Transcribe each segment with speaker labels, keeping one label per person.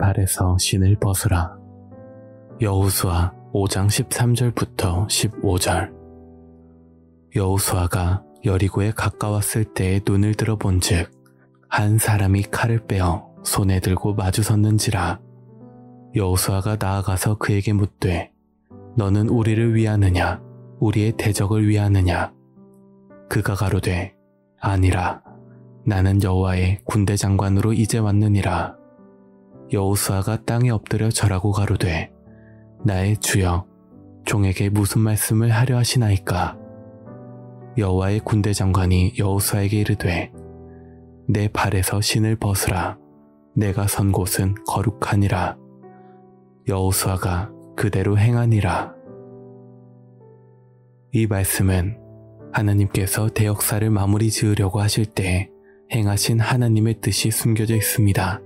Speaker 1: 발에서 신을 벗으라. 여호수아 5장 13절부터 15절. 여호수아가 여리고에 가까웠을 때에 눈을 들어 본즉 한 사람이 칼을 빼어 손에 들고 마주섰는지라. 여호수아가 나아가서 그에게 묻되 너는 우리를 위하느냐 우리의 대적을 위하느냐. 그가 가로되 아니라 나는 여호와의 군대 장관으로 이제 왔느니라. 여호수아가 땅에 엎드려 절하고 가로되 나의 주여 종에게 무슨 말씀을 하려 하시나이까. 여호와의 군대 장관이 여호수아에게 이르되 내 발에서 신을 벗으라. 내가 선 곳은 거룩하니라. 여호수아가 그대로 행하니라. 이 말씀은 하나님께서 대역사를 마무리 지으려고 하실 때 행하신 하나님의 뜻이 숨겨져 있습니다.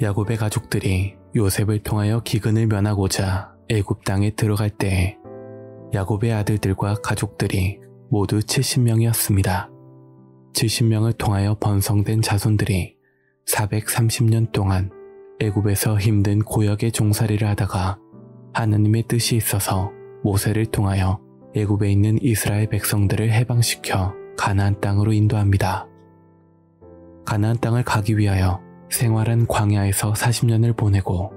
Speaker 1: 야곱의 가족들이 요셉을 통하여 기근을 면하고자 애굽 땅에 들어갈 때 야곱의 아들들과 가족들이 모두 70명이었습니다. 70명을 통하여 번성된 자손들이 430년 동안 애굽에서 힘든 고역의 종살이를 하다가 하나님의 뜻이 있어서 모세를 통하여 애굽에 있는 이스라엘 백성들을 해방시켜 가나안 땅으로 인도합니다. 가나안 땅을 가기 위하여 생활한 광야에서 40년을 보내고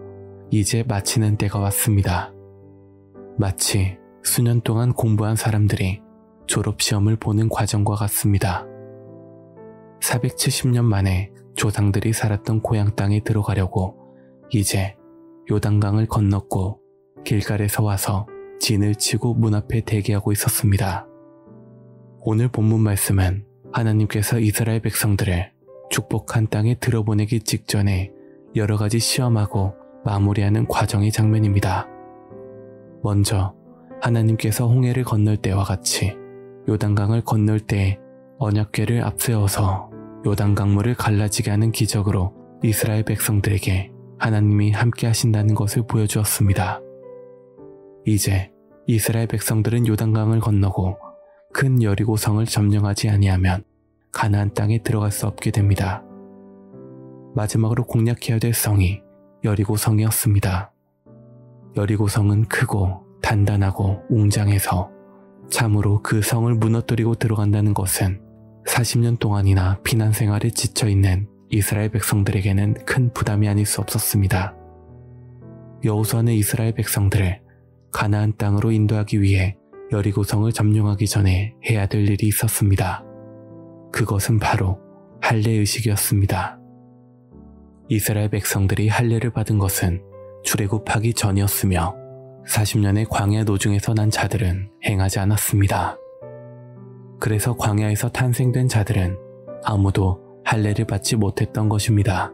Speaker 1: 이제 마치는 때가 왔습니다. 마치 수년 동안 공부한 사람들이 졸업시험을 보는 과정과 같습니다. 470년 만에 조상들이 살았던 고향 땅에 들어가려고 이제 요단강을 건넜고 길갈에서 와서 진을 치고 문 앞에 대기하고 있었습니다. 오늘 본문 말씀은 하나님께서 이스라엘 백성들을 축복한 땅에 들어보내기 직전에 여러 가지 시험하고 마무리하는 과정의 장면입니다. 먼저 하나님께서 홍해를 건널 때와 같이 요단강을 건널 때 언약궤를 앞세워서 요단강물을 갈라지게 하는 기적으로 이스라엘 백성들에게 하나님이 함께 하신다는 것을 보여주었습니다. 이제 이스라엘 백성들은 요단강을 건너고 큰 여리고성을 점령하지 아니하면 가나안 땅에 들어갈 수 없게 됩니다. 마지막으로 공략해야 될 성이 여리고성이었습니다. 여리고성은 크고 단단하고 웅장해서 참으로 그 성을 무너뜨리고 들어간다는 것은 40년 동안이나 피난 생활에 지쳐있는 이스라엘 백성들에게는 큰 부담이 아닐 수 없었습니다. 여호수아는 이스라엘 백성들을 가나안 땅으로 인도하기 위해 여리고성을 점령하기 전에 해야 될 일이 있었습니다. 그것은 바로 할례의식이었습니다. 이스라엘 백성들이 할례를 받은 것은 출애굽하기 전이었으며 40년의 광야 노중에서 난 자들은 행하지 않았습니다. 그래서 광야에서 탄생된 자들은 아무도 할례를 받지 못했던 것입니다.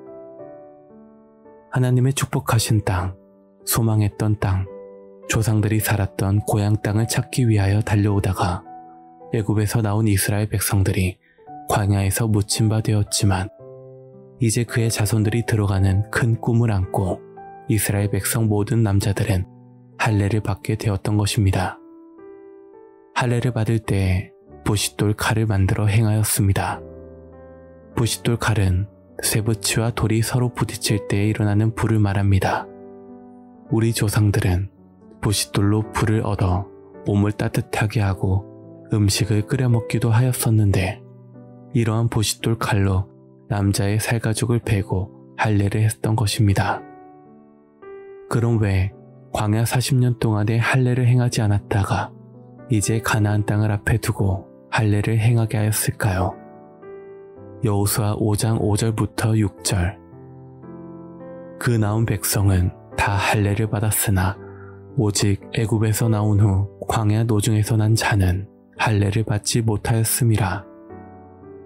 Speaker 1: 하나님의 축복하신 땅, 소망했던 땅, 조상들이 살았던 고향 땅을 찾기 위하여 달려오다가 애굽에서 나온 이스라엘 백성들이 광야에서 묻힌 바 되었지만 이제 그의 자손들이 들어가는 큰 꿈을 안고 이스라엘 백성 모든 남자들은 할례를 받게 되었던 것입니다. 할례를 받을 때 부싯돌 칼을 만들어 행하였습니다. 부싯돌 칼은 쇠붙이와 돌이 서로 부딪힐 때에 일어나는 불을 말합니다. 우리 조상들은 부싯돌로 불을 얻어 몸을 따뜻하게 하고 음식을 끓여 먹기도 하였었는데 이러한 부싯돌 칼로 남자의 살가죽을 베고 할례를 했던 것입니다. 그럼 왜 광야 40년 동안에 할례를 행하지 않았다가 이제 가나안 땅을 앞에 두고 할례를 행하게 하였을까요? 여호수아 5장 5절부터 6절. 그 나온 백성은 다 할례를 받았으나 오직 애굽에서 나온 후 광야 노중에서 난 자는 할례를 받지 못하였음이라.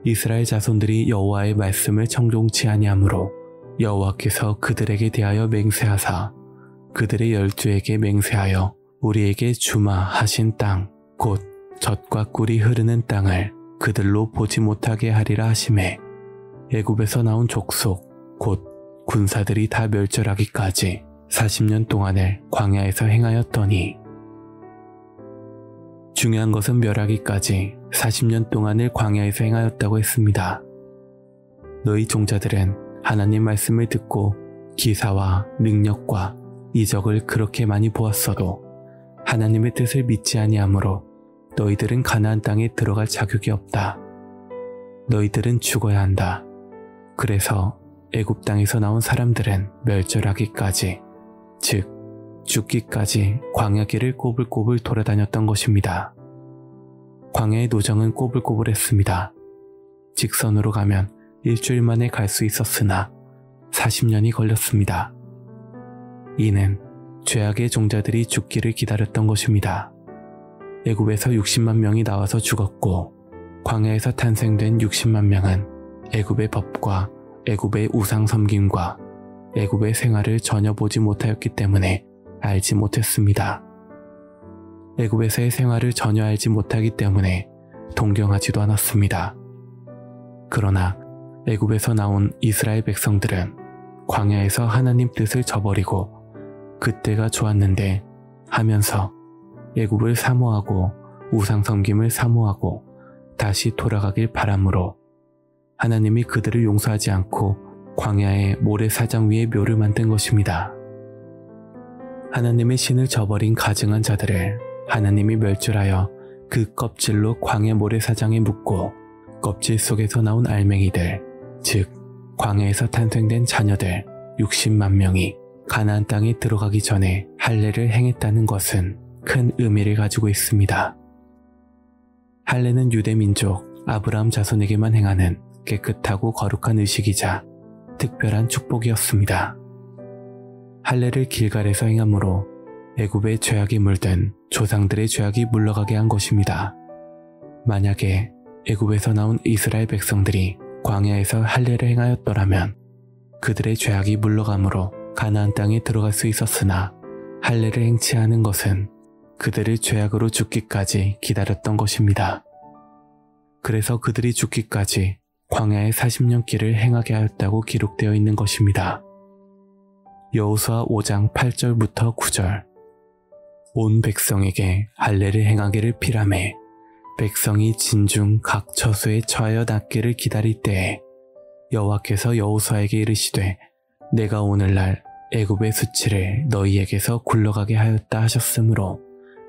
Speaker 1: 이스라엘 자손들이 여호와의 말씀을 청종치 아니하므로 여호와께서 그들에게 대하여 맹세하사 그들의 열조에게 맹세하여 우리에게 주마 하신 땅 곧 젖과 꿀이 흐르는 땅을 그들로 보지 못하게 하리라 하시매 애굽에서 나온 족속 곧 군사들이 다 멸절하기까지 40년 동안을 광야에서 행하였더니 중요한 것은 멸하기까지 40년 동안을 광야에서 행하였다고 했습니다. 너희 종자들은 하나님 말씀을 듣고 기사와 능력과 이적을 그렇게 많이 보았어도 하나님의 뜻을 믿지 아니하므로 너희들은 가나안 땅에 들어갈 자격이 없다. 너희들은 죽어야 한다. 그래서 애굽 땅에서 나온 사람들은 멸절하기까지, 즉 죽기까지 광야길을 꼬불꼬불 돌아다녔던 것입니다. 광야의 노정은 꼬불꼬불했습니다. 직선으로 가면 일주일 만에 갈 수 있었으나 40년이 걸렸습니다. 이는 죄악의 종자들이 죽기를 기다렸던 것입니다. 애굽에서 60만 명이 나와서 죽었고 광야에서 탄생된 60만 명은 애굽의 법과 애굽의 우상 섬김과 애굽의 생활을 전혀 보지 못하였기 때문에 알지 못했습니다. 애굽에서의 생활을 전혀 알지 못하기 때문에 동경하지도 않았습니다. 그러나 애굽에서 나온 이스라엘 백성들은 광야에서 하나님 뜻을 저버리고 그때가 좋았는데 하면서 애굽을 사모하고 우상 섬김을 사모하고 다시 돌아가길 바람으로 하나님이 그들을 용서하지 않고 광야의 모래사장 위에 묘를 만든 것입니다. 하나님의 신을 저버린 가증한 자들을 하나님이 멸절하여 그 껍질로 광야 모래사장에 묻고 껍질 속에서 나온 알맹이들, 즉 광야에서 탄생된 자녀들 60만 명이 가나안 땅에 들어가기 전에 할례를 행했다는 것은 큰 의미를 가지고 있습니다. 할례는 유대 민족 아브라함 자손에게만 행하는 깨끗하고 거룩한 의식이자 특별한 축복이었습니다. 할례를 길갈에서 행함으로 애굽의 죄악이 물든 조상들의 죄악이 물러가게 한 것입니다. 만약에 애굽에서 나온 이스라엘 백성들이 광야에서 할례를 행하였더라면 그들의 죄악이 물러가므로 가나안 땅에 들어갈 수 있었으나 할례를 행치 않은 것은 그들을 죄악으로 죽기까지 기다렸던 것입니다. 그래서 그들이 죽기까지 광야의 40년 길을 행하게 하였다고 기록되어 있는 것입니다. 여호수아 5장 8절부터 9절. 온 백성에게 할례를 행하기를 피라매 백성이 진중 각 처소에 처하여 낫기를 기다릴 때에 여호와께서 여호수아에게 이르시되 내가 오늘날 애굽의 수치를 너희에게서 굴러가게 하였다 하셨으므로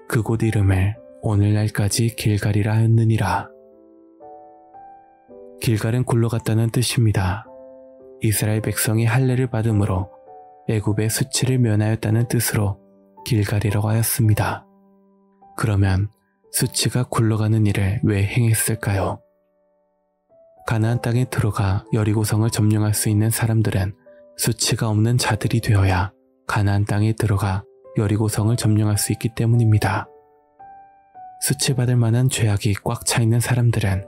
Speaker 1: 그곳 이름을 오늘날까지 길갈이라 하였느니라. 길갈은 굴러갔다는 뜻입니다. 이스라엘 백성이 할례를 받음으로 애굽의 수치를 면하였다는 뜻으로 길갈이라고 하였습니다. 그러면 수치가 굴러가는 일을 왜 행했을까요? 가나안 땅에 들어가 여리고성을 점령할 수 있는 사람들은 수치가 없는 자들이 되어야 가나안 땅에 들어가 여리고성을 점령할 수 있기 때문입니다. 수치받을 만한 죄악이 꽉 차 있는 사람들은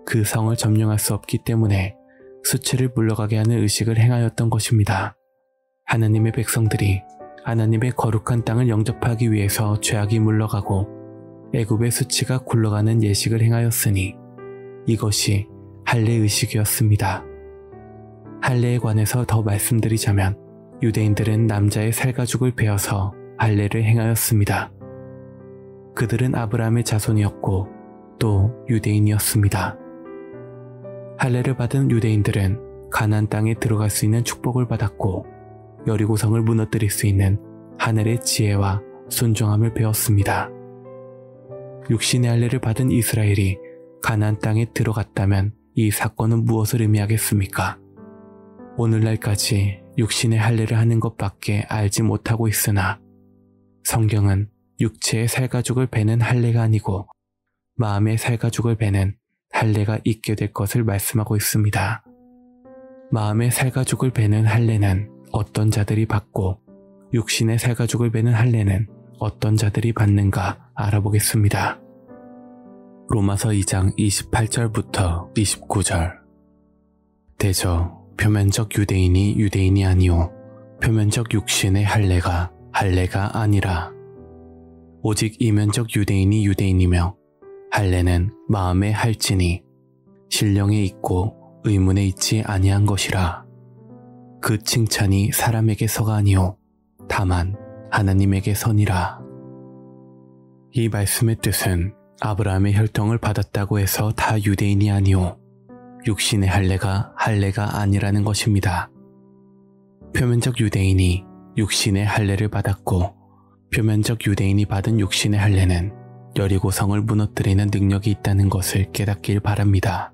Speaker 1: 그 성을 점령할 수 없기 때문에 수치를 물러가게 하는 의식을 행하였던 것입니다. 하나님의 백성들이 하나님의 거룩한 땅을 영접하기 위해서 죄악이 물러가고 애굽의 수치가 굴러가는 예식을 행하였으니 이것이 할례 의식이었습니다. 할례에 관해서 더 말씀드리자면 유대인들은 남자의 살가죽을 베어서 할례를 행하였습니다. 그들은 아브라함의 자손이었고 또 유대인이었습니다. 할례를 받은 유대인들은 가나안 땅에 들어갈 수 있는 축복을 받았고 여리고성을 무너뜨릴 수 있는 하늘의 지혜와 순종함을 배웠습니다. 육신의 할례를 받은 이스라엘이 가나안 땅에 들어갔다면 이 사건은 무엇을 의미하겠습니까? 오늘날까지 육신의 할례를 하는 것밖에 알지 못하고 있으나 성경은 육체의 살가죽을 베는 할례가 아니고 마음의 살가죽을 베는 할례가 있게 될 것을 말씀하고 있습니다. 마음의 살가죽을 베는 할례는 어떤 자들이 받고 육신의 살가죽을 베는 할례는 어떤 자들이 받는가 알아보겠습니다. 로마서 2장 28절부터 29절. 대저 표면적 유대인이 유대인이 아니오 표면적 육신의 할례가 할례가 아니라 오직 이면적 유대인이 유대인이며 할례는 마음에 할지니 신령에 있고 의문에 있지 아니한 것이라. 그 칭찬이 사람에게서가 아니오 다만 하나님에게서니라. 이 말씀의 뜻은 아브라함의 혈통을 받았다고 해서 다 유대인이 아니오 육신의 할례가 할례가 아니라는 것입니다. 표면적 유대인이 육신의 할례를 받았고 표면적 유대인이 받은 육신의 할례는 여리고성을 무너뜨리는 능력이 있다는 것을 깨닫길 바랍니다.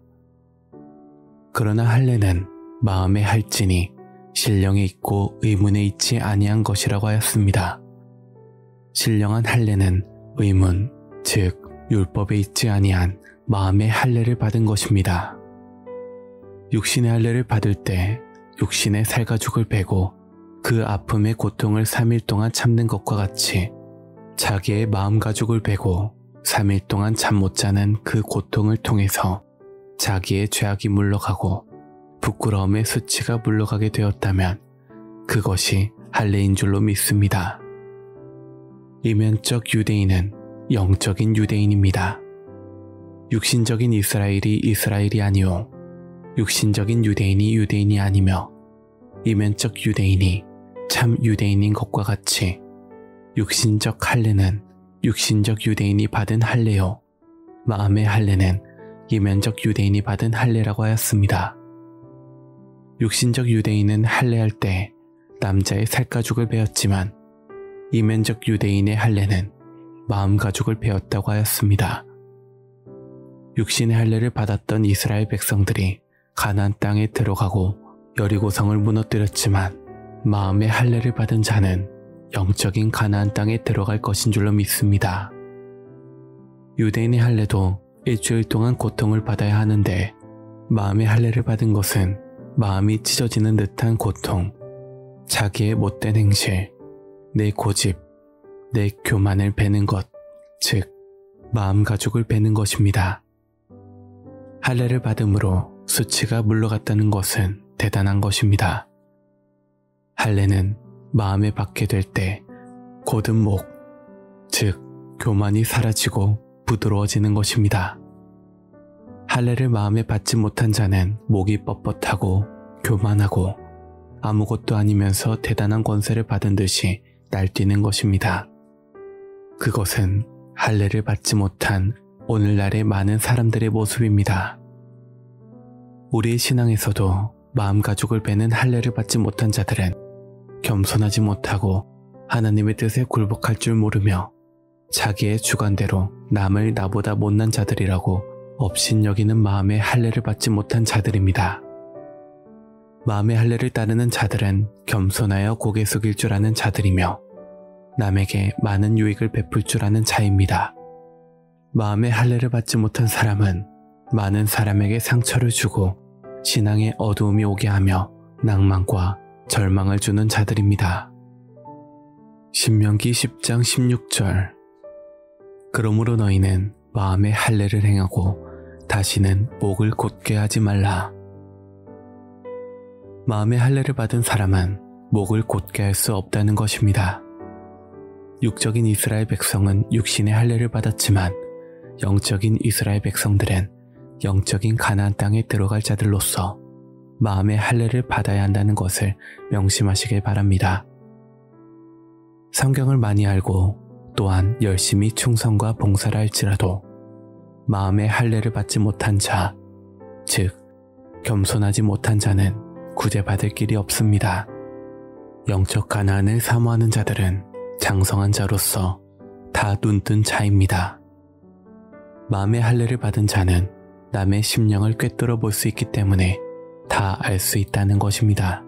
Speaker 1: 그러나 할례는 마음에 할지니 신령에 있고 의문에 있지 아니한 것이라고 하였습니다. 신령한 할례는 의문, 즉 율법에 있지 아니한 마음의 할례를 받은 것입니다. 육신의 할례를 받을 때 육신의 살가죽을 베고 그 아픔의 고통을 3일 동안 참는 것과 같이 자기의 마음 가죽을 베고 3일 동안 잠 못 자는 그 고통을 통해서 자기의 죄악이 물러가고 부끄러움의 수치가 물러가게 되었다면 그것이 할례인 줄로 믿습니다. 이면적 유대인은 영적인 유대인입니다. 육신적인 이스라엘이 이스라엘이 아니오 육신적인 유대인이 유대인이 아니며 이면적 유대인이 참 유대인인 것과 같이 육신적 할례는 육신적 유대인이 받은 할례요 마음의 할례는 이면적 유대인이 받은 할례라고 하였습니다. 육신적 유대인은 할례할 때 남자의 살가죽을 베었지만 이면적 유대인의 할례는 마음 가죽을 베었다고 하였습니다. 육신의 할례를 받았던 이스라엘 백성들이 가나안 땅에 들어가고 여리고성을 무너뜨렸지만 마음의 할례를 받은 자는 영적인 가나안 땅에 들어갈 것인 줄로 믿습니다. 유대인의 할례도 일주일 동안 고통을 받아야 하는데 마음의 할례를 받은 것은 마음이 찢어지는 듯한 고통, 자기의 못된 행실, 내 고집, 내 교만을 베는 것, 즉 마음 가죽을 베는 것입니다. 할례를 받음으로 수치가 물러갔다는 것은 대단한 것입니다. 할례는 마음에 받게 될 때 곧은 목, 즉 교만이 사라지고 부드러워지는 것입니다. 할례를 마음에 받지 못한 자는 목이 뻣뻣하고 교만하고 아무것도 아니면서 대단한 권세를 받은 듯이 날뛰는 것입니다. 그것은 할례를 받지 못한 오늘날의 많은 사람들의 모습입니다. 우리의 신앙에서도 마음 가죽을 베는 할례를 받지 못한 자들은 겸손하지 못하고 하나님의 뜻에 굴복할 줄 모르며 자기의 주관대로 남을 나보다 못난 자들이라고 업신여기는 마음의 할례를 받지 못한 자들입니다. 마음의 할례를 따르는 자들은 겸손하여 고개 숙일 줄 아는 자들이며 남에게 많은 유익을 베풀 줄 아는 자입니다. 마음의 할례를 받지 못한 사람은 많은 사람에게 상처를 주고 신앙에 어두움이 오게 하며 낭만과 절망을 주는 자들입니다. 신명기 10장 16절 그러므로 너희는 마음의 할례를 행하고 다시는 목을 곧게 하지 말라. 마음의 할례를 받은 사람은 목을 곧게 할 수 없다는 것입니다. 육적인 이스라엘 백성은 육신의 할례를 받았지만 영적인 이스라엘 백성들은 영적인 가나안 땅에 들어갈 자들로서 마음의 할례를 받아야 한다는 것을 명심하시길 바랍니다. 성경을 많이 알고 또한 열심히 충성과 봉사를 할지라도 마음의 할례를 받지 못한 자, 즉 겸손하지 못한 자는 구제받을 길이 없습니다. 영적 가나안을 사모하는 자들은 장성한 자로서 다 눈뜬 자입니다. 마음의 할례를 받은 자는 남의 심령을 꿰뚫어 볼 수 있기 때문에 다 알 수 있다는 것입니다.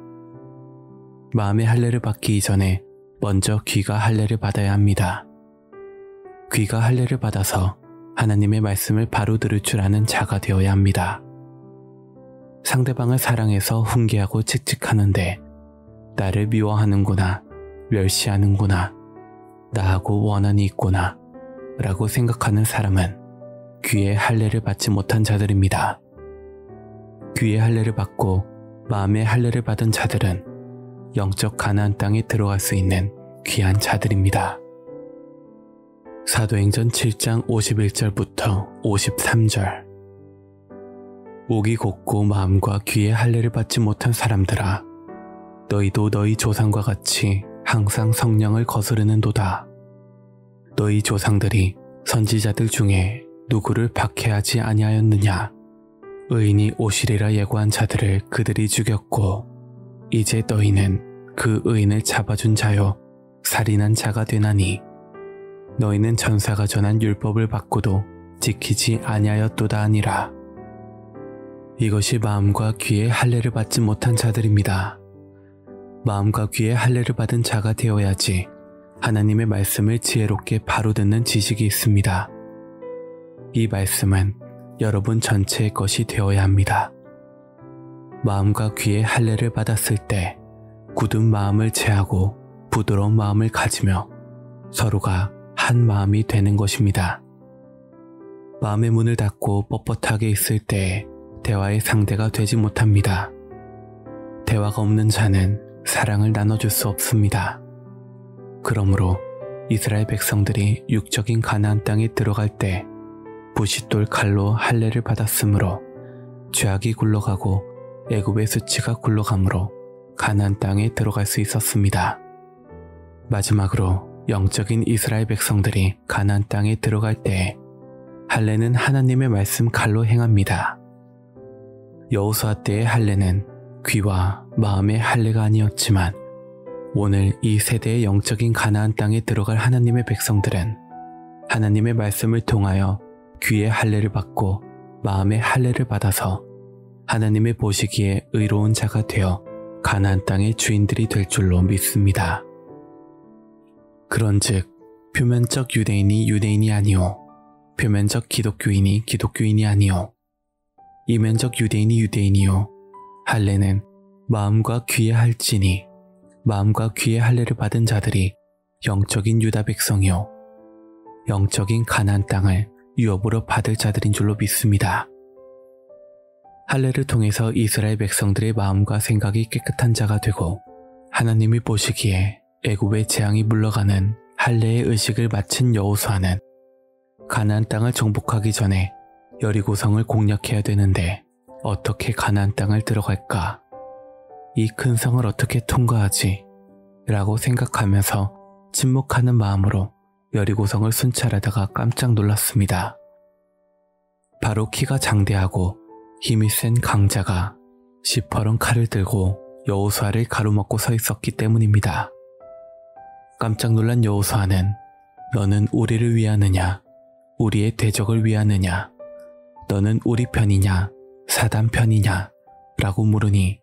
Speaker 1: 마음의 할례를 받기 이전에 먼저 귀가 할례를 받아야 합니다. 귀가 할례를 받아서 하나님의 말씀을 바로 들을 줄 아는 자가 되어야 합니다. 상대방을 사랑해서 훈계하고 칙칙하는데 나를 미워하는구나, 멸시하는구나, 나하고 원한이 있구나 라고 생각하는 사람은 귀의 할례를 받지 못한 자들입니다. 귀의 할례를 받고 마음의 할례를 받은 자들은 영적 가나안 땅에 들어갈 수 있는 귀한 자들입니다. 사도행전 7장 51절부터 53절 목이 곧고 마음과 귀의 할례를 받지 못한 사람들아, 너희도 너희 조상과 같이 항상 성령을 거스르는도다. 너희 조상들이 선지자들 중에 누구를 박해하지 아니하였느냐? 의인이 오시리라 예고한 자들을 그들이 죽였고 이제 너희는 그 의인을 잡아준 자요 살인한 자가 되나니 너희는 전사가 전한 율법을 받고도 지키지 아니하였도다 하니라. 이것이 마음과 귀에 할례를 받지 못한 자들입니다. 마음과 귀에 할례를 받은 자가 되어야지 하나님의 말씀을 지혜롭게 바로 듣는 지식이 있습니다. 이 말씀은 여러분 전체의 것이 되어야 합니다. 마음과 귀에 할례를 받았을 때 굳은 마음을 제하고 부드러운 마음을 가지며 서로가 한 마음이 되는 것입니다. 마음의 문을 닫고 뻣뻣하게 있을 때 대화의 상대가 되지 못합니다. 대화가 없는 자는 사랑을 나눠줄 수 없습니다. 그러므로 이스라엘 백성들이 육적인 가나안 땅에 들어갈 때 부싯돌 칼로 할례를 받았으므로 죄악이 굴러가고 애굽의 수치가 굴러가므로 가나안 땅에 들어갈 수 있었습니다. 마지막으로 영적인 이스라엘 백성들이 가나안 땅에 들어갈 때 할례는 하나님의 말씀 칼로 행합니다. 여호수아 때의 할례는 귀와 마음의 할례가 아니었지만 오늘 이 세대의 영적인 가나안 땅에 들어갈 하나님의 백성들은 하나님의 말씀을 통하여 귀의 할례를 받고 마음의 할례를 받아서 하나님의 보시기에 의로운 자가 되어 가나안 땅의 주인들이 될 줄로 믿습니다. 그런즉 표면적 유대인이 유대인이 아니오 표면적 기독교인이 기독교인이 아니오 이면적 유대인이 유대인이요 할례는 마음과 귀에 할지니 마음과 귀에 할례를 받은 자들이 영적인 유다 백성이요 영적인 가나안 땅을 유업으로 받을 자들인 줄로 믿습니다. 할례를 통해서 이스라엘 백성들의 마음과 생각이 깨끗한 자가 되고 하나님이 보시기에 애굽의 재앙이 물러가는 할례의 의식을 마친 여호수아는 가나안 땅을 정복하기 전에 여리고성을 공략해야 되는데 어떻게 가나안 땅을 들어갈까? 이 큰 성을 어떻게 통과하지? 라고 생각하면서 침묵하는 마음으로 여리고성을 순찰하다가 깜짝 놀랐습니다. 바로 키가 장대하고 힘이 센 강자가 시퍼런 칼을 들고 여호수아를 가로막고 서 있었기 때문입니다. 깜짝 놀란 여호수아는 너는 우리를 위하느냐? 우리의 대적을 위하느냐? 너는 우리 편이냐? 사단 편이냐? 라고 물으니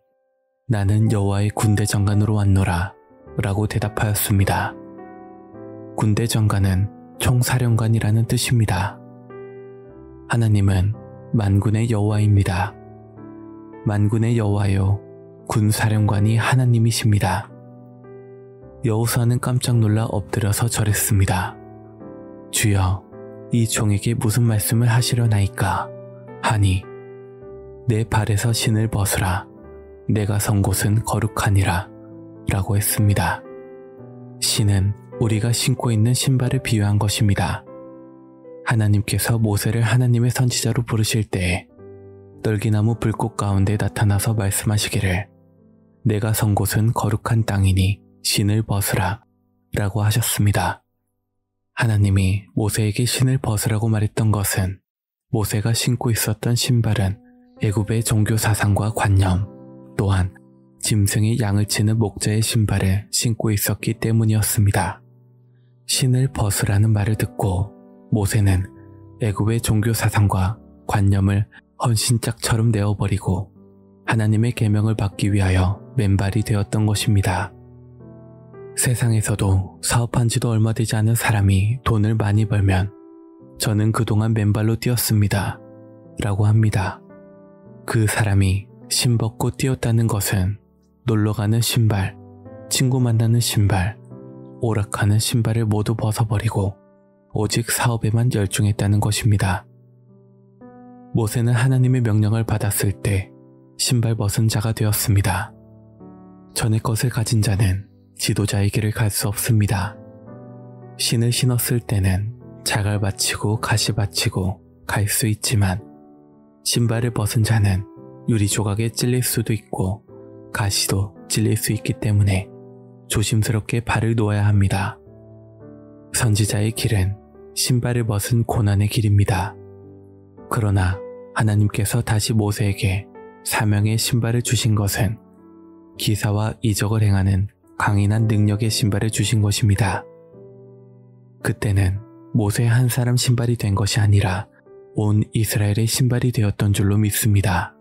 Speaker 1: 나는 여호와의 군대 장관으로 왔노라 라고 대답하였습니다. 군대 장관은 총사령관이라는 뜻입니다. 하나님은 만군의 여호와입니다. 만군의 여호와요 군사령관이 하나님이십니다. 여호수아는 깜짝 놀라 엎드려서 절했습니다. 주여 이 종에게 무슨 말씀을 하시려나이까 하니 내 발에서 신을 벗으라 내가 선 곳은 거룩하니라 라고 했습니다. 신은 우리가 신고 있는 신발을 비유한 것입니다. 하나님께서 모세를 하나님의 선지자로 부르실 때에 떨기나무 불꽃 가운데 나타나서 말씀하시기를 내가 선 곳은 거룩한 땅이니 신을 벗으라 라고 하셨습니다. 하나님이 모세에게 신을 벗으라고 말했던 것은 모세가 신고 있었던 신발은 애굽의 종교 사상과 관념 또한 짐승이 양을 치는 목자의 신발을 신고 있었기 때문이었습니다. 신을 벗으라는 말을 듣고 모세는 애굽의 종교 사상과 관념을 헌신짝처럼 내어버리고 하나님의 계명을 받기 위하여 맨발이 되었던 것입니다. 세상에서도 사업한 지도 얼마 되지 않은 사람이 돈을 많이 벌면 저는 그동안 맨발로 뛰었습니다 라고 합니다. 그 사람이 신벗고 뛰었다는 것은 놀러가는 신발, 친구 만나는 신발, 오락하는 신발을 모두 벗어버리고 오직 사업에만 열중했다는 것입니다. 모세는 하나님의 명령을 받았을 때 신발 벗은 자가 되었습니다. 전의 것을 가진 자는 지도자의 길을 갈 수 없습니다. 신을 신었을 때는 자갈 바치고 가시 바치고 갈 수 있지만 신발을 벗은 자는 유리 조각에 찔릴 수도 있고 가시도 찔릴 수 있기 때문에 조심스럽게 발을 놓아야 합니다. 선지자의 길은 신발을 벗은 고난의 길입니다. 그러나 하나님께서 다시 모세에게 사명의 신발을 주신 것은 기사와 이적을 행하는 강인한 능력의 신발을 주신 것입니다. 그때는 모세 한 사람 신발이 된 것이 아니라 온 이스라엘의 신발이 되었던 줄로 믿습니다.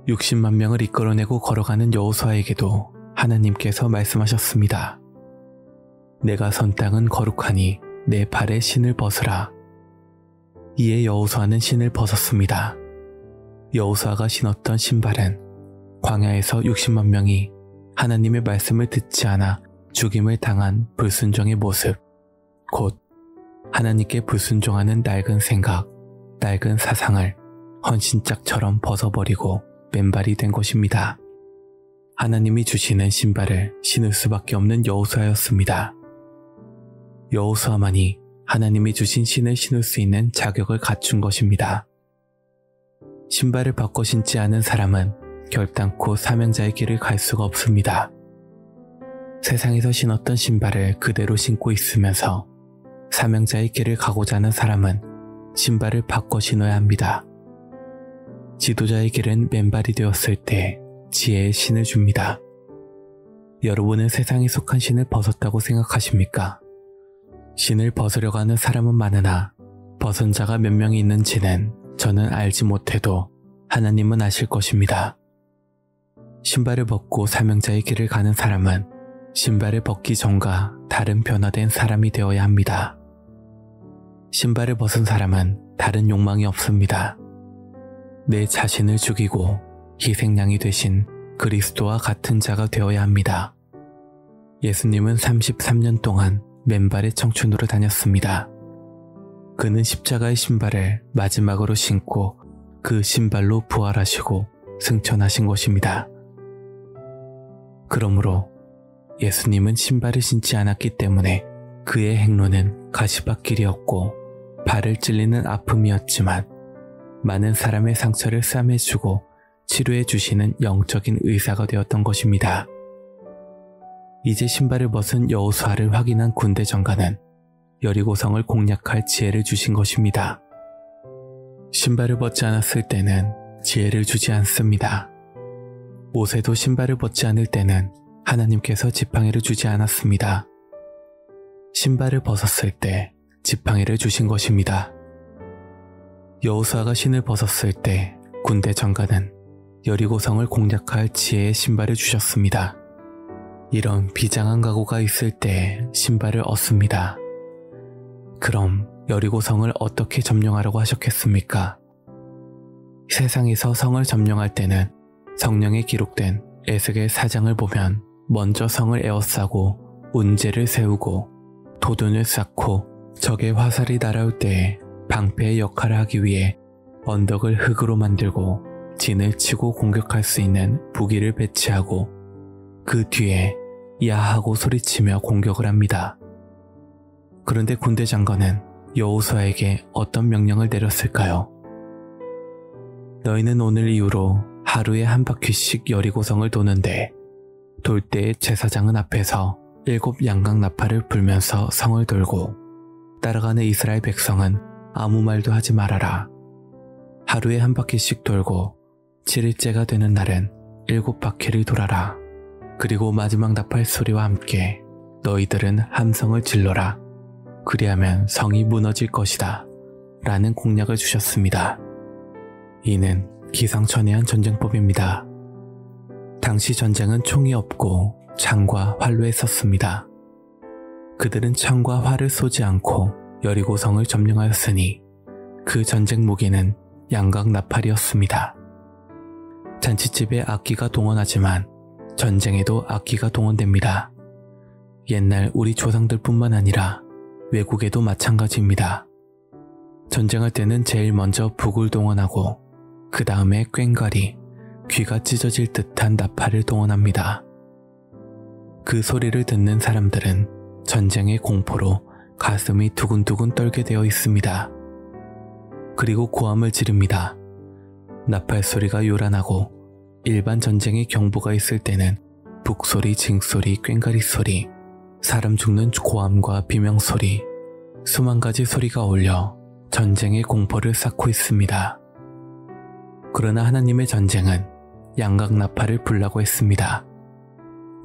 Speaker 1: 60만 명을 이끌어내고 걸어가는 여호수아에게도 하나님께서 말씀하셨습니다. 내가 선 땅은 거룩하니 내 발에 신을 벗으라. 이에 여호수아는 신을 벗었습니다. 여호수아가 신었던 신발은 광야에서 60만 명이 하나님의 말씀을 듣지 않아 죽임을 당한 불순종의 모습, 곧 하나님께 불순종하는 낡은 생각, 낡은 사상을 헌신짝처럼 벗어버리고 맨발이 된 것입니다. 하나님이 주시는 신발을 신을 수밖에 없는 여호수아였습니다. 여호수아만이 하나님이 주신 신을 신을 수 있는 자격을 갖춘 것입니다. 신발을 바꿔 신지 않은 사람은 결단코 사명자의 길을 갈 수가 없습니다. 세상에서 신었던 신발을 그대로 신고 있으면서 사명자의 길을 가고자 하는 사람은 신발을 바꿔 신어야 합니다. 지도자의 길은 맨발이 되었을 때 지혜의 신을 줍니다. 여러분은 세상에 속한 신을 벗었다고 생각하십니까? 신을 벗으려고 하는 사람은 많으나 벗은 자가 몇 명이 있는지는 저는 알지 못해도 하나님은 아실 것입니다. 신발을 벗고 사명자의 길을 가는 사람은 신발을 벗기 전과 다른 변화된 사람이 되어야 합니다. 신발을 벗은 사람은 다른 욕망이 없습니다. 내 자신을 죽이고 희생양이 되신 그리스도와 같은 자가 되어야 합니다. 예수님은 33년 동안 맨발의 청춘으로 다녔습니다. 그는 십자가의 신발을 마지막으로 신고 그 신발로 부활하시고 승천하신 것입니다. 그러므로 예수님은 신발을 신지 않았기 때문에 그의 행로는 가시밭길이었고 발을 찔리는 아픔이었지만 많은 사람의 상처를 싸매주고 치료해 주시는 영적인 의사가 되었던 것입니다. 이제 신발을 벗은 여호수아를 확인한 군대 장관은 여리고성을 공략할 지혜를 주신 것입니다. 신발을 벗지 않았을 때는 지혜를 주지 않습니다. 모세도 신발을 벗지 않을 때는 하나님께서 지팡이를 주지 않았습니다. 신발을 벗었을 때 지팡이를 주신 것입니다. 여호수아가 신을 벗었을 때 군대 장관은 여리고성을 공략할 지혜의 신발을 주셨습니다. 이런 비장한 각오가 있을 때 신발을 얻습니다. 그럼 여리고성을 어떻게 점령하려고 하셨겠습니까? 세상에서 성을 점령할 때는 성령에 기록된 에스겔 4장을 보면 먼저 성을 에워싸고 운제를 세우고 도둔을 쌓고 적의 화살이 날아올 때에 방패의 역할을 하기 위해 언덕을 흙으로 만들고 진을 치고 공격할 수 있는 부기를 배치하고 그 뒤에 야하고 소리치며 공격을 합니다. 그런데 군대 장관은 여호수아에게 어떤 명령을 내렸을까요? 너희는 오늘 이후로 하루에 한 바퀴씩 여리고성을 도는데 돌 때 제사장은 앞에서 7 양각나팔을 불면서 성을 돌고 따라가는 이스라엘 백성은 아무 말도 하지 말아라. 하루에 한 바퀴씩 돌고 7일째가 되는 날은 7바퀴를 돌아라. 그리고 마지막 나팔 소리와 함께 너희들은 함성을 질러라. 그리하면 성이 무너질 것이다. 라는 공약을 주셨습니다. 이는 기상천외한 전쟁법입니다. 당시 전쟁은 총이 없고 창과 활로 했었습니다. 그들은 창과 활을 쏘지 않고 여리고성을 점령하였으니 그 전쟁 무기는 양각 나팔이었습니다. 잔치집에 악기가 동원하지만 전쟁에도 악기가 동원됩니다. 옛날 우리 조상들뿐만 아니라 외국에도 마찬가지입니다. 전쟁할 때는 제일 먼저 북을 동원하고 그 다음에 꽹과리, 귀가 찢어질 듯한 나팔을 동원합니다. 그 소리를 듣는 사람들은 전쟁의 공포로 가슴이 두근두근 떨게 되어 있습니다. 그리고 고함을 지릅니다. 나팔 소리가 요란하고 일반 전쟁의 경보가 있을 때는 북소리, 징소리, 꽹과리 소리, 사람 죽는 고함과 비명소리, 수만 가지 소리가 어울려 전쟁의 공포를 쌓고 있습니다. 그러나 하나님의 전쟁은 양각 나팔을 불라고 했습니다.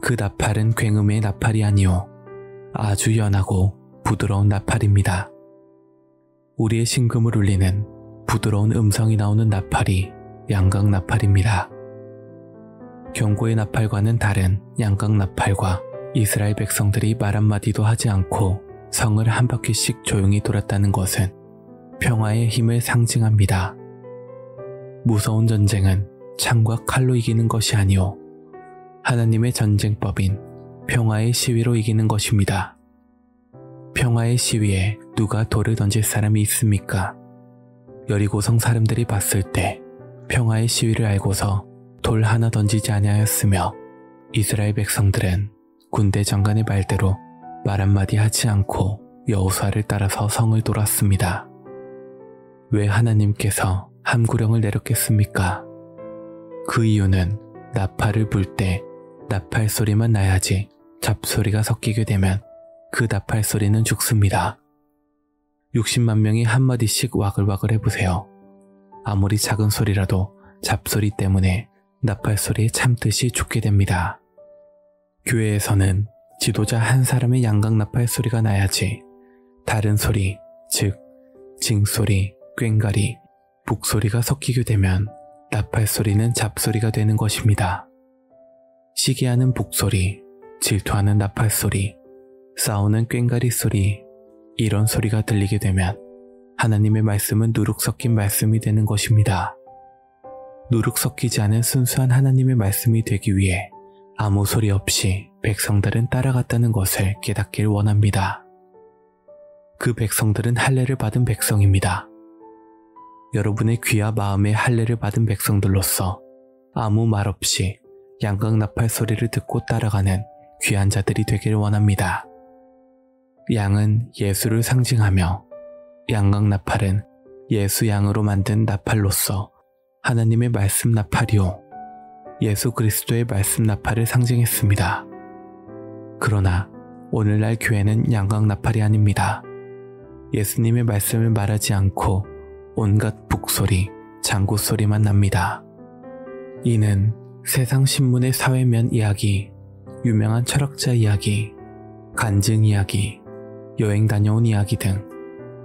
Speaker 1: 그 나팔은 굉음의 나팔이 아니오 아주 연하고 부드러운 나팔입니다. 우리의 심금을 울리는 부드러운 음성이 나오는 나팔이 양각 나팔입니다. 경고의 나팔과는 다른 양각 나팔과 이스라엘 백성들이 말 한마디도 하지 않고 성을 한 바퀴씩 조용히 돌았다는 것은 평화의 힘을 상징합니다. 무서운 전쟁은 창과 칼로 이기는 것이 아니오 하나님의 전쟁법인 평화의 시위로 이기는 것입니다. 평화의 시위에 누가 돌을 던질 사람이 있습니까? 여리고성 사람들이 봤을 때 평화의 시위를 알고서 돌 하나 던지지 아니하였으며 이스라엘 백성들은 군대 장관의 말대로 말 한마디 하지 않고 여호수아를 따라서 성을 돌았습니다. 왜 하나님께서 함구령을 내렸겠습니까? 그 이유는 나팔을 불 때 나팔 소리만 나야지 잡소리가 섞이게 되면 그 나팔 소리는 죽습니다. 60만 명이 한마디씩 와글와글 해보세요. 아무리 작은 소리라도 잡소리 때문에 나팔 소리에 참듯이 죽게 됩니다. 교회에서는 지도자 한 사람의 양각 나팔 소리가 나야지 다른 소리, 즉 징소리, 꽹과리, 북소리가 섞이게 되면 나팔 소리는 잡소리가 되는 것입니다. 시기하는 북소리, 질투하는 나팔 소리, 싸우는 꽹과리 소리, 이런 소리가 들리게 되면 하나님의 말씀은 누룩 섞인 말씀이 되는 것입니다. 누룩 섞이지 않은 순수한 하나님의 말씀이 되기 위해 아무 소리 없이 백성들은 따라갔다는 것을 깨닫길 원합니다. 그 백성들은 할례를 받은 백성입니다. 여러분의 귀와 마음의 할례를 받은 백성들로서 아무 말 없이 양각 나팔 소리를 듣고 따라가는 귀한 자들이 되길 원합니다. 양은 예수를 상징하며 양각 나팔은 예수 양으로 만든 나팔로서 하나님의 말씀 나팔이요 예수 그리스도의 말씀 나팔을 상징했습니다. 그러나 오늘날 교회는 양각 나팔이 아닙니다. 예수님의 말씀을 말하지 않고 온갖 북소리, 장구 소리만 납니다. 이는 세상 신문의 사회면 이야기, 유명한 철학자 이야기, 간증 이야기, 여행 다녀온 이야기 등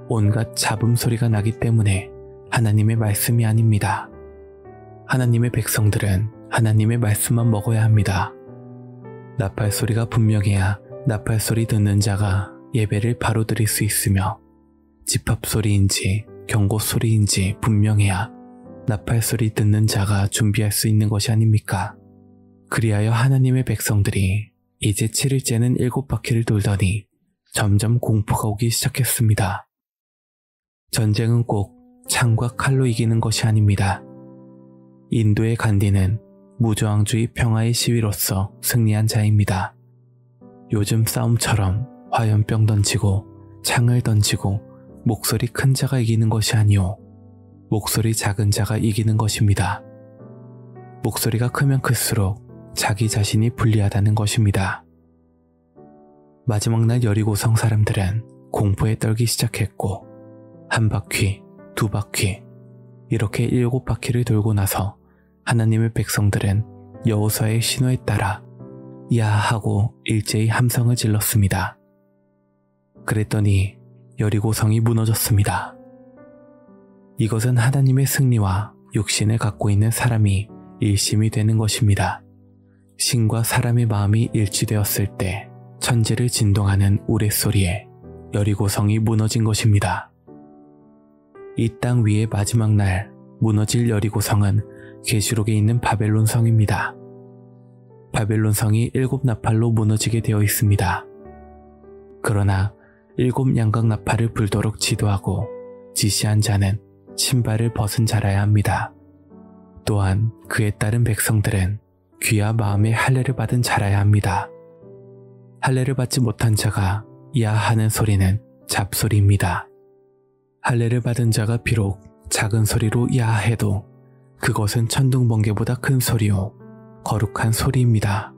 Speaker 1: 온갖 잡음 소리가 나기 때문에 하나님의 말씀이 아닙니다. 하나님의 백성들은 하나님의 말씀만 먹어야 합니다. 나팔 소리가 분명해야 나팔 소리 듣는 자가 예배를 바로 드릴 수 있으며 집합 소리인지 경고 소리인지 분명해야 나팔 소리 듣는 자가 준비할 수 있는 것이 아닙니까? 그리하여 하나님의 백성들이 이제 7일째는 7바퀴를 돌더니 점점 공포가 오기 시작했습니다. 전쟁은 꼭 창과 칼로 이기는 것이 아닙니다. 인도의 간디는 무저항주의 평화의 시위로서 승리한 자입니다. 요즘 싸움처럼 화염병 던지고 창을 던지고 목소리 큰 자가 이기는 것이 아니오 목소리 작은 자가 이기는 것입니다. 목소리가 크면 클수록 자기 자신이 불리하다는 것입니다. 마지막 날 여리고성 사람들은 공포에 떨기 시작했고 한 바퀴, 두 바퀴, 이렇게 7바퀴를 돌고 나서 하나님의 백성들은 여호수아의 신호에 따라 야 하고 일제히 함성을 질렀습니다. 그랬더니 여리고성이 무너졌습니다. 이것은 하나님의 승리와 육신을 갖고 있는 사람이 일심이 되는 것입니다. 신과 사람의 마음이 일치되었을 때 천지를 진동하는 우레소리에 여리고성이 무너진 것입니다. 이 땅 위의 마지막 날 무너질 여리고성은 계시록에 있는 바벨론 성입니다. 바벨론 성이 7나팔로 무너지게 되어 있습니다. 그러나 7 양각 나팔을 불도록 지도하고 지시한 자는 신발을 벗은 자라야 합니다. 또한 그에 따른 백성들은 귀와 마음의 할례를 받은 자라야 합니다. 할례를 받지 못한 자가 야 하는 소리는 잡소리입니다. 할례를 받은 자가 비록 작은 소리로 야 해도 그것은 천둥번개보다 큰 소리요 거룩한 소리입니다.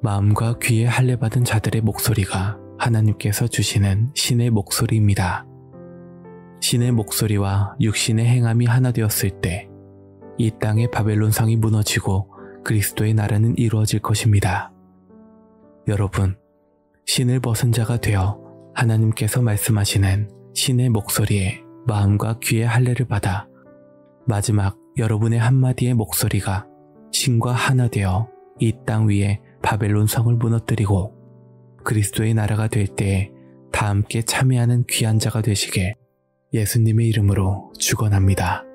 Speaker 1: 마음과 귀에 할례 받은 자들의 목소리가 하나님께서 주시는 신의 목소리입니다. 신의 목소리와 육신의 행함이 하나 되었을 때 이 땅의 바벨론 성이 무너지고 그리스도의 나라는 이루어질 것입니다. 여러분, 신을 벗은 자가 되어 하나님께서 말씀하시는 신의 목소리에 마음과 귀의 할례를 받아 마지막 여러분의 한마디의 목소리가 신과 하나 되어 이 땅 위에 바벨론 성을 무너뜨리고 그리스도의 나라가 될 때에 다 함께 참여하는 귀한 자가 되시길 예수님의 이름으로 축원합니다.